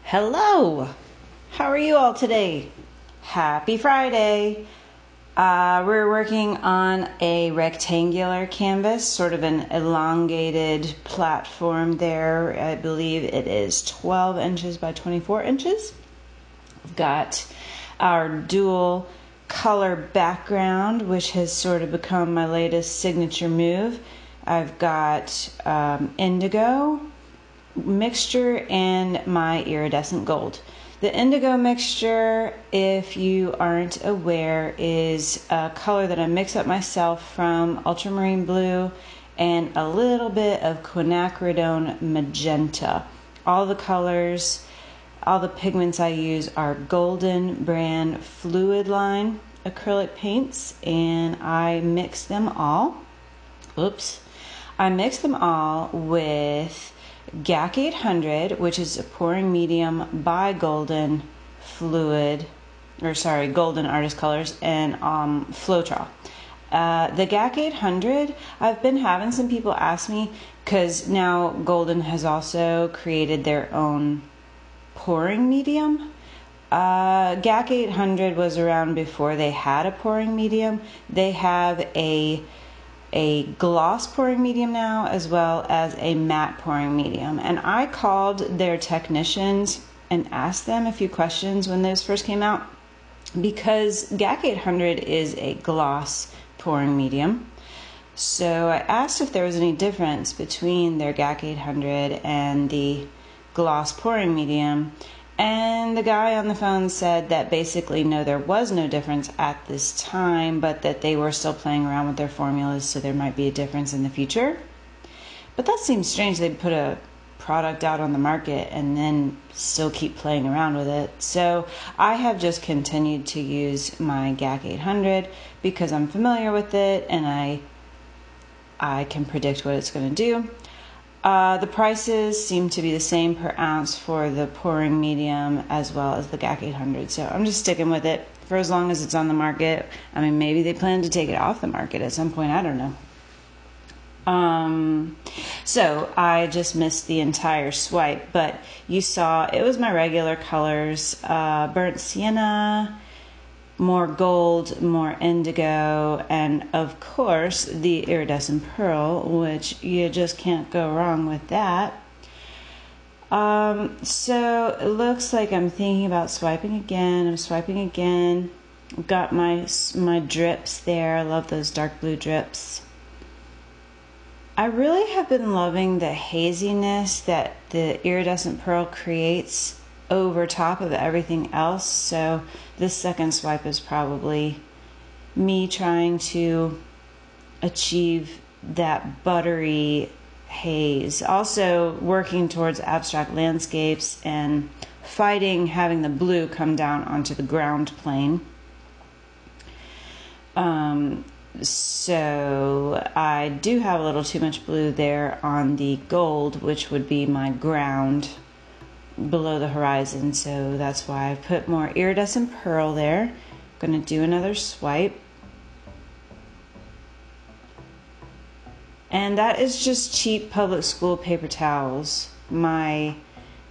Hello! How are you all today? Happy Friday! We're working on a rectangular canvas, sort of an elongated platform there. I believe it is 12 inches by 24 inches. We've got our dual color background, which has sort of become my latest signature move. I've got Indigo mixture and my Iridescent Gold. The Indigo mixture, if you aren't aware, is a color that I mix up myself from Ultramarine Blue and a little bit of quinacridone magenta. All the colors, all the pigments I use are Golden brand fluid line acrylic paints, and I mix them all. I mix them all with GAC 800, which is a pouring medium by Golden Golden Artist Colors, and Floetrol. The GAC 800, I've been having some people ask me, because now Golden has also created their own pouring medium. GAC 800 was around before they had a pouring medium. They have a gloss pouring medium now, as well as a matte pouring medium. And I called their technicians and asked them a few questions when those first came out, because GAC 800 is a gloss pouring medium. So I asked if there was any difference between their GAC 800 and the gloss pouring medium. And the guy on the phone said that basically no, there was no difference at this time, but that they were still playing around with their formulas, so there might be a difference in the future. But that seems strange. They'd put a product out on the market and then still keep playing around with it. So I have just continued to use my GAC 800 because I'm familiar with it and I can predict what it's going to do. The prices seem to be the same per ounce for the pouring medium as well as the GAC 800. So I'm just sticking with it for as long as it's on the market. I mean, maybe they plan to take it off the market at some point. I don't know. So I just missed the entire swipe, but you saw it was my regular colors, burnt sienna, more gold, more indigo, and of course the iridescent pearl, which you just can't go wrong with that. So it looks like I'm thinking about swiping again. I'm swiping again. I've got my drips there. I love those dark blue drips. I really have been loving the haziness that the iridescent pearl creates over top of everything else. So this second swipe is probably me trying to achieve that buttery haze. Also working towards abstract landscapes and fighting having the blue come down onto the ground plane. So I do have a little too much blue there on the gold, which would be my ground below the horizon, so that's why I put more iridescent pearl there. I'm going to do another swipe, and that is just cheap public school paper towels. My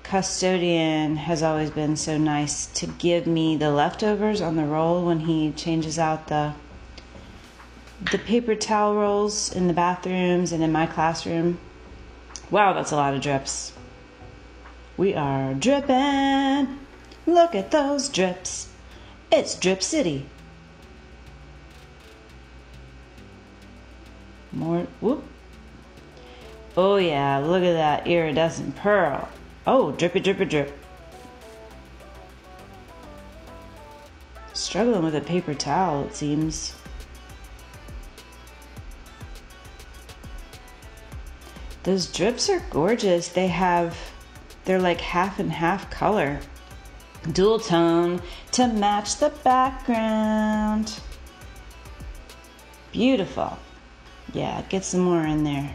custodian has always been so nice to give me the leftovers on the roll when he changes out the paper towel rolls in the bathrooms and in my classroom. Wow, that's a lot of drips. We are dripping. Look at those drips. It's Drip City. More. Whoop. Oh yeah, look at that iridescent pearl. Oh, drippy, drippy, drip. Struggling with a paper towel, it seems. Those drips are gorgeous. They're like half and half color. Dual tone to match the background. Beautiful. Yeah, get some more in there.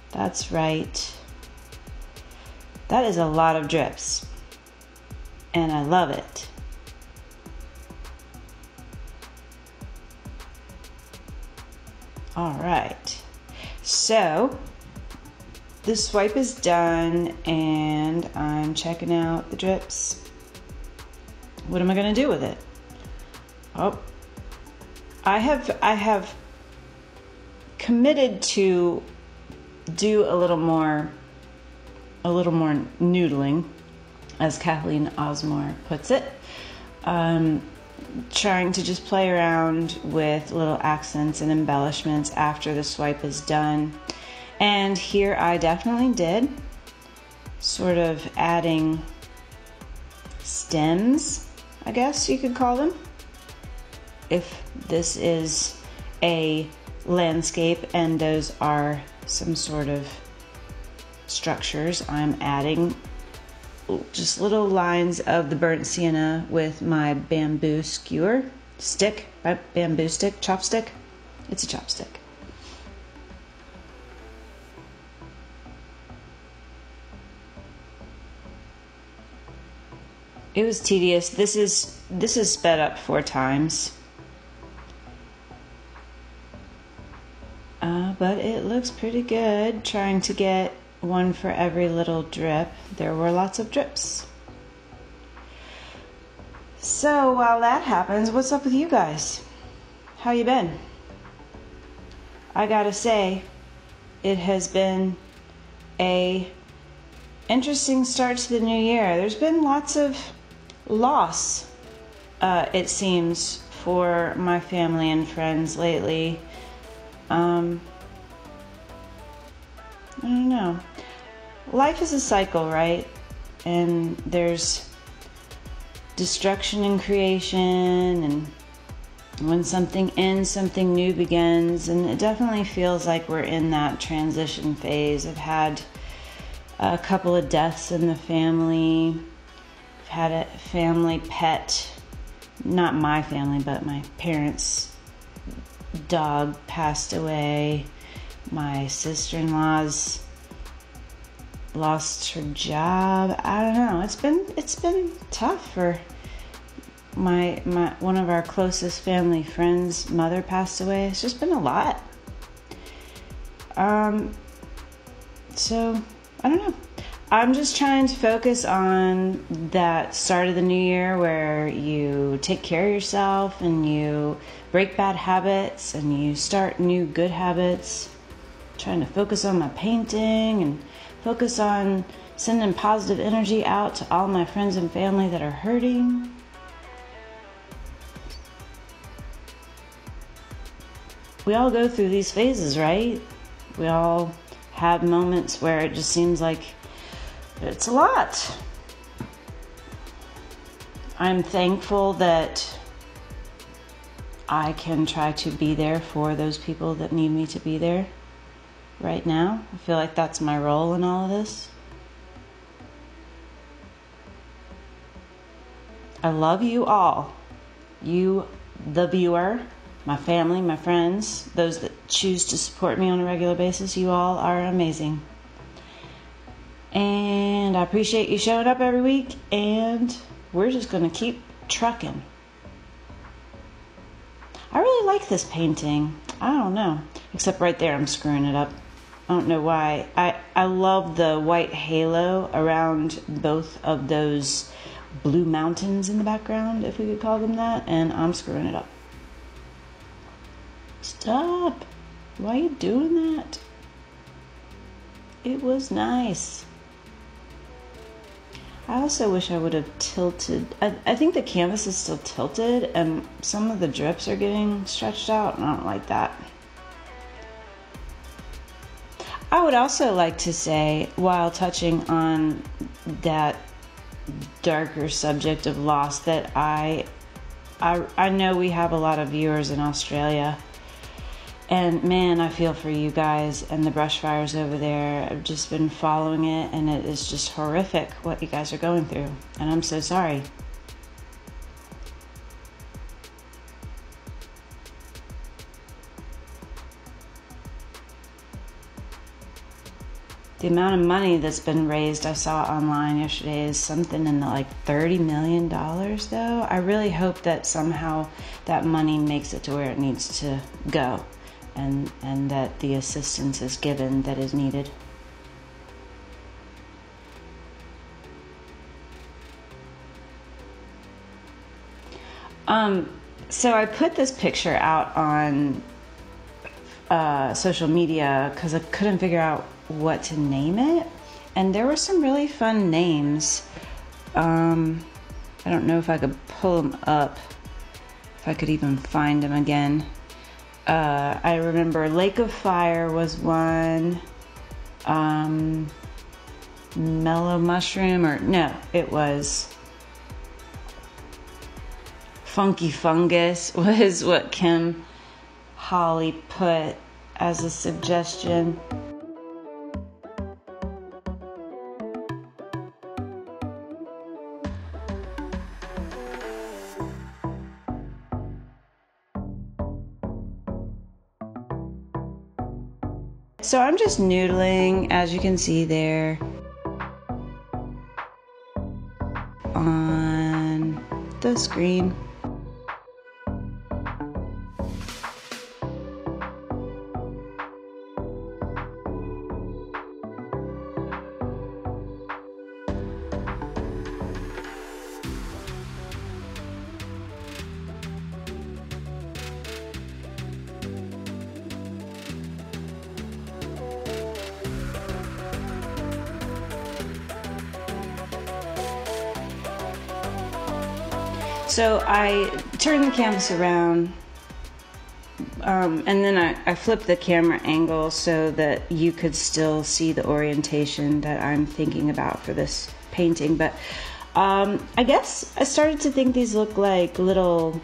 That's right. That is a lot of drips. And I love it. All right. So the swipe is done and I'm checking out the drips. What am I going to do with it? Oh, I have committed to do a little more noodling, as Kathleen Osmore puts it. Trying to just play around with little accents and embellishments after the swipe is done. And here I definitely did, sort of adding stems, I guess you could call them. If this is a landscape and those are some sort of structures, I'm adding just little lines of the burnt sienna with my bamboo skewer stick, bamboo stick, chopstick. It's a chopstick. It was tedious. This is sped up 4 times. But it looks pretty good. Trying to get one for every little drip. There were lots of drips. So while that happens, what's up with you guys? How you been? I gotta say, it has been a interesting start to the new year. There's been lots of loss, it seems, for my family and friends lately. I don't know. Life is a cycle, right? And there's destruction and creation, and when something ends, something new begins, and it definitely feels like we're in that transition phase. I've had a couple of deaths in the family. I've had a family pet, not my family, but my parents' dog passed away. My sister-in-law's lost her job. I don't know. It's been tough for my one of our closest family friends' mother passed away. It's just been a lot. So I don't know. I'm just trying to focus on that start of the new year where you take care of yourself and you break bad habits and you start new good habits. Trying to focus on my painting and focus on sending positive energy out to all my friends and family that are hurting. We all go through these phases, right? We all have moments where it just seems like it's a lot. I'm thankful that I can try to be there for those people that need me to be there right now. I feel like that's my role in all of this. I love you all. You, the viewer, my family, my friends, those that choose to support me on a regular basis. You all are amazing. And I appreciate you showing up every week, and we're just going to keep trucking. I really like this painting. I don't know. Except right there, I'm screwing it up. I don't know why. I love the white halo around both of those blue mountains in the background, if we could call them that, and I'm screwing it up. Stop. Why are you doing that? It was nice. I also wish I would have tilted. I think the canvas is still tilted and some of the drips are getting stretched out, and I don't like that. I would also like to say, while touching on that darker subject of loss, that I know we have a lot of viewers in Australia, and man, I feel for you guys and the brush fires over there. I've just been following it, and it is just horrific what you guys are going through, and I'm so sorry. The amount of money that's been raised, I saw online yesterday, is something in the like $30 million though. I really hope that somehow that money makes it to where it needs to go, and that the assistance is given that is needed. So I put this picture out on social media because I couldn't figure out what to name it, and there were some really fun names. I don't know if I could pull them up, if I could even find them again. I remember Lake of Fire was one. Mellow Mushroom, or no, it was Funky Fungus was what Kim Holly put as a suggestion. So I'm just noodling, as you can see there, on the screen. So I turned the canvas around, and then I flipped the camera angle so that you could still see the orientation that I'm thinking about for this painting. But I guess I started to think these look like little,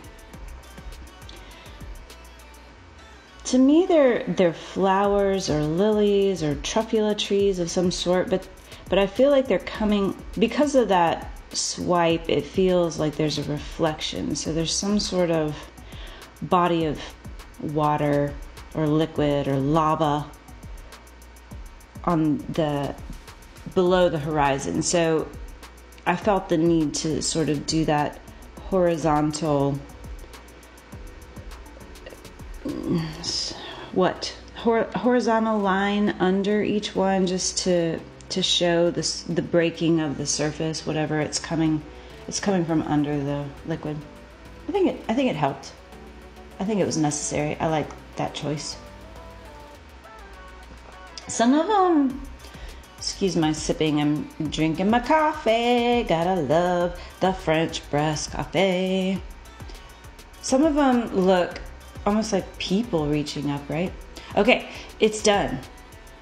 to me they're flowers or lilies or truffula trees of some sort, but I feel like they're coming, because of that swipe, it feels like there's a reflection, so there's some sort of body of water or liquid or lava on the below the horizon. So I felt the need to sort of do that horizontal horizontal line under each one, just to show this, the breaking of the surface, whatever it's coming from under the liquid. I think it helped. I think it was necessary. I like that choice. Some of them, excuse my sipping, I'm drinking my coffee. Gotta love the French press coffee. Some of them look almost like people reaching up, right? Okay, it's done.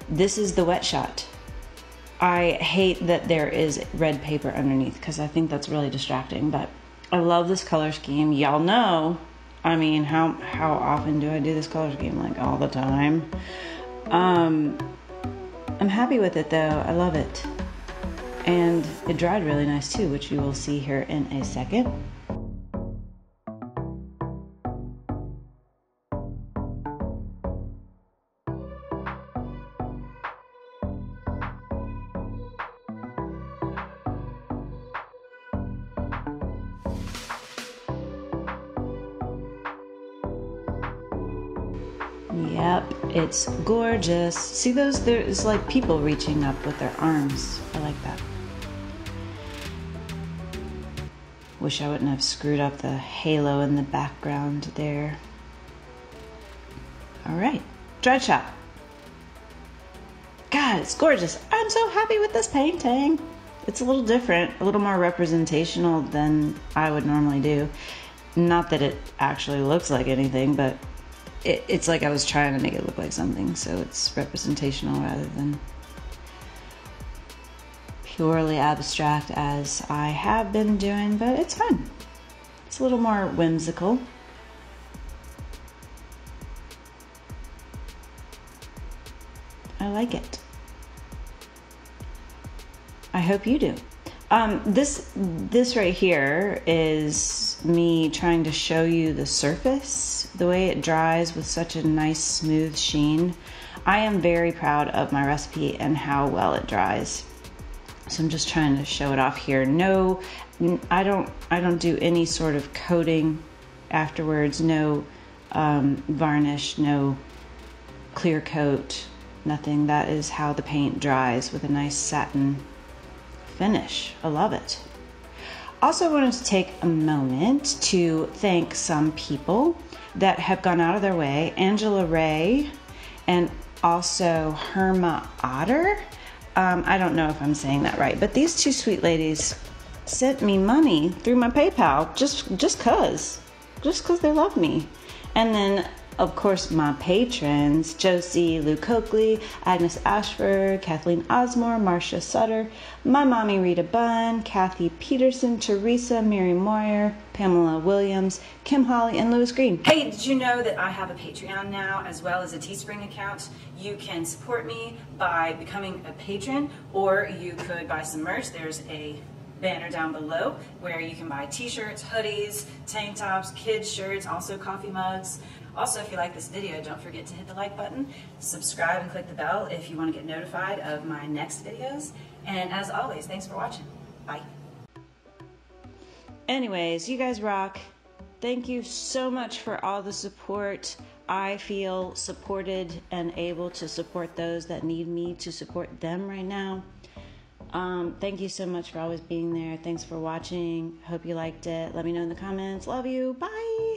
This is the wet shot. I hate that there is red paper underneath because I think that's really distracting, but I love this color scheme. Y'all know, I mean, how often do I do this color scheme? Like all the time. I'm happy with it though. I love it. And it dried really nice too, which you will see here in a second. Yep, it's gorgeous. See those? There's like people reaching up with their arms. I like that. Wish I wouldn't have screwed up the halo in the background there. All right, dried shot. God, it's gorgeous. I'm so happy with this painting. It's a little different, a little more representational than I would normally do. Not that it actually looks like anything, but it's like I was trying to make it look like something, so it's representational rather than purely abstract as I have been doing, but it's fun. It's a little more whimsical. I like it. I hope you do. This right here is me trying to show you the surface, the way it dries with such a nice smooth sheen. I am very proud of my recipe and how well it dries. So I'm just trying to show it off here. No, I don't do any sort of coating afterwards. No varnish, no clear coat, nothing. That is how the paint dries, with a nice satin finish. I love it. Also wanted to take a moment to thank some people that have gone out of their way. Angela Ray and also Herma Otter. I don't know if I'm saying that right, but these two sweet ladies sent me money through my PayPal just cause they love me. And then of course my patrons, Josie, Lou Coakley, Agnes Ashford, Kathleen Osmore, Marcia Sutter, my mommy Rita Bunn, Kathy Peterson, Teresa, Mary Moyer, Pamela Williams, Kim Holly, and Louis Green. Hey, did you know that I have a Patreon now as well as a Teespring account? You can support me by becoming a patron, or you could buy some merch. There's a banner down below where you can buy t-shirts, hoodies, tank tops, kids shirts, also coffee mugs. Also, if you like this video, don't forget to hit the like button, subscribe and click the bell if you want to get notified of my next videos. And as always, thanks for watching. Bye. Anyways, you guys rock. Thank you so much for all the support. I feel supported and able to support those that need me to support them right now. Thank you so much for always being there. Thanks for watching. Hope you liked it. Let me know in the comments. Love you. Bye.